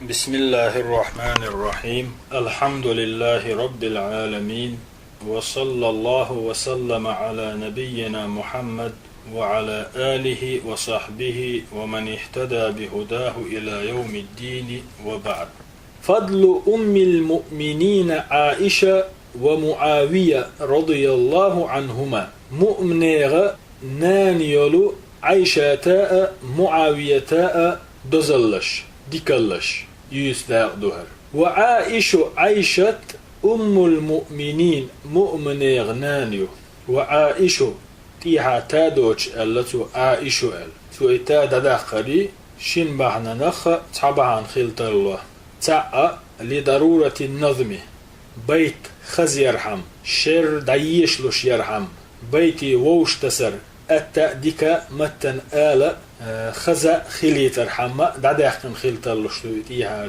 بسم الله الرحمن الرحيم الحمد لله رب العالمين وصلى الله وسلم على نبينا محمد وعلى آله وصحبه ومن اهتدى بهداه إلى يوم الدين وبعد. فضل أم المؤمنين عائشة ومعاوية رضي الله عنهما. مؤمنيغ نانيولو عائشة تاء معاوية تاء دزلش ديكلش يستاق دهر. عائشة أم المؤمنين مؤمنيغ نانيو وعائشة تيها تادوش التو عائشة تو إتا دداخري شين بحنا نخ تعبعان خلط الله تعا لضرورة النظم بيت خز يرحم شر دايش لش يرحم بيتي ووش تسر التأديك متن آلة خزا خليت رحمة دداخن خلط الله شتو إتيها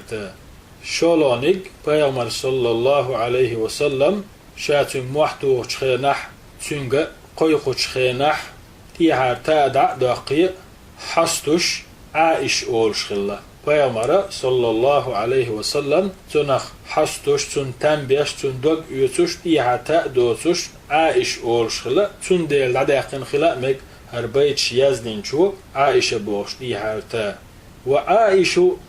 شولونيك پیغمبر صلى الله عليه وسلم شاتم موحتو خينح تنجا قيقو خينح تيها تادع داقي حستش عائش اولش خلا پیغمبر صلى الله عليه وسلم تنخ حستش تن تنبيش تن دوغ يوتش تيها تادوتش عائش اولش خلا تن ديل دداقن خلا مك هر بيت يزدين شو عائشة بوش تيها تا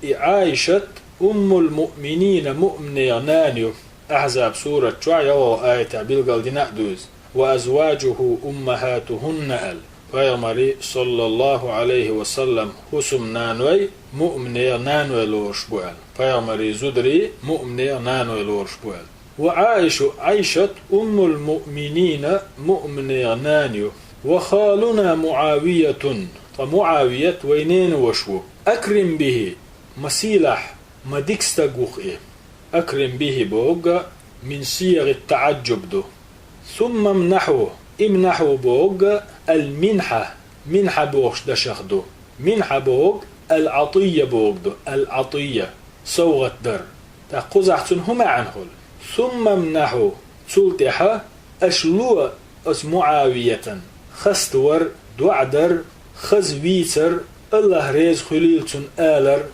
عائشة أم المؤمنين مؤمنة نانيو أحزاب سورة شعيا وآية بالقل دينأدوز وأزواجه أمهاتهن أل فيغمري صلى الله عليه وسلم حسم نانوي مؤمنة نانوي لورش بوال فيغمري زدري مؤمنة نانوي لورش بوال عائشة أم المؤمنين مؤمنة نانيو وخالنا معاوية فمعاوية وينين وشو أكرم به مسيلح ما ديكستاغوخ أكرم به بوغا من صيغ التعجب دو ثم امنحو بوغا المنحة منحة بوغش دشخ دو منحة بوغ العطية بوغ دو العطية صوغة در تقوزحتن هما عنهل ثم امنحو تلتحة أشلو أس معاوية خستور دوعدر خزويتر الله ريز خليلتن آلر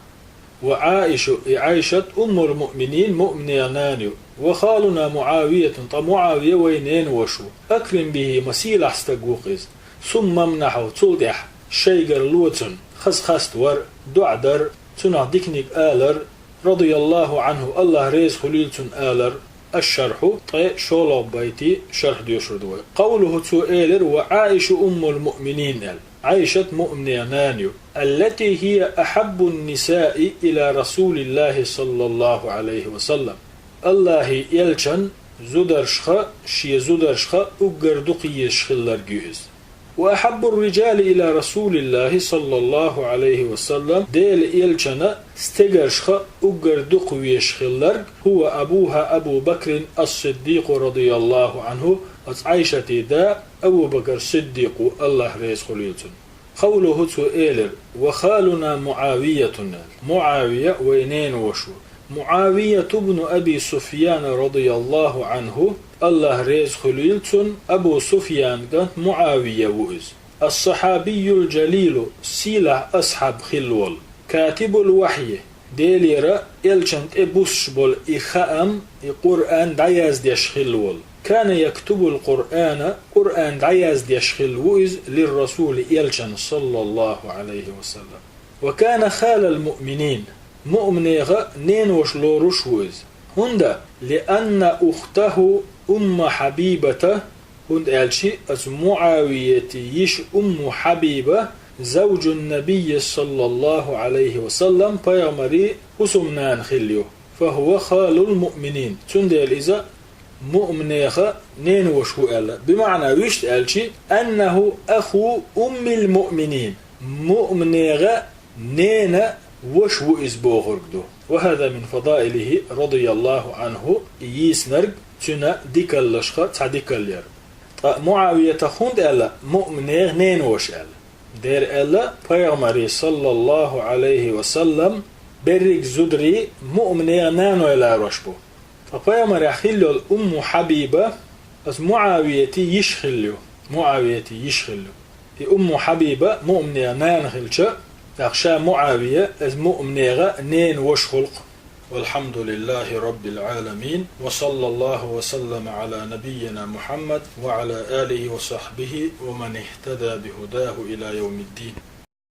عائشة أم المؤمنين مؤمنة نانيو وخالنا معاوية معاوية وينين وشو أكرم به مسيل أحستقوقز ثم امنحو تلدح شيقر لوتن خست ور دعدر تنع ديكنيك آلر رضي الله عنه الله ريز خليلتن آلر الشرح شولو بيتي شرح ديوشردوي قوله تو آلر وعائشة أم المؤمنين عائشة مؤمنة نانيو التي هي أحب النساء إلى رسول الله صلى الله عليه وسلم الله يلشن زدرشخة شي زدرشخة أقردقي شخلر جيز وأحب الرجال إلى رسول الله صلى الله عليه وسلم ديل يلشن استجرشخة أقردقي شخلر هو أبوها أبو بكر الصديق رضي الله عنه عائشة دا أبو بكر الصديق الله ريز خليلتن قوله تؤيلر وخالنا معاوية وينين وشو معاوية ابن أبي سفيان رضي الله عنه الله ريز خليلتن أبو سفيان كانت معاوية وإز الصحابي الجليل سيلة أصحاب خلول كاتب الوحي ديليرا إلشنت إبوش بول إخام القرآن دايز ديش خلول كان يكتب قرآن دايز ديش خلوز للرسول إلشن صلى الله عليه وسلم وكان خال المؤمنين مؤمنيغ نين وشلورش وز هندا لأن أخته أم حبيبة هند ألشي أز معاوية يش أم حبيبة زوج النبي صلى الله عليه وسلم فيغمري أسمنان خليو فهو خال المؤمنين تندل إذا مؤمنيخ نين وشو ألا بمعنى ويشت ألشي أنه أخو أم المؤمنين مؤمنيغ نين وشو إزبوغرقدو وهذا من فضائله رضي الله عنه يسنرق تنا ديكالشخة تعديكالير معاوية خند ألا مؤمنيغ نين وش ألا دير ألا فيغمري صلى الله عليه وسلم برق زدري مؤمنيغ نانو إلا رشبو فبيامر يخلو الأم حبيبة أس معاوية يشخلو في أم حبيبة مؤمنة نانخلشة أخشى معاوية از مؤمنيغا نين وش خلق. والحمد لله رب العالمين، وصلى الله وسلم على نبينا محمد وعلى آله وصحبه ومن اهتدى بهداه إلى يوم الدين.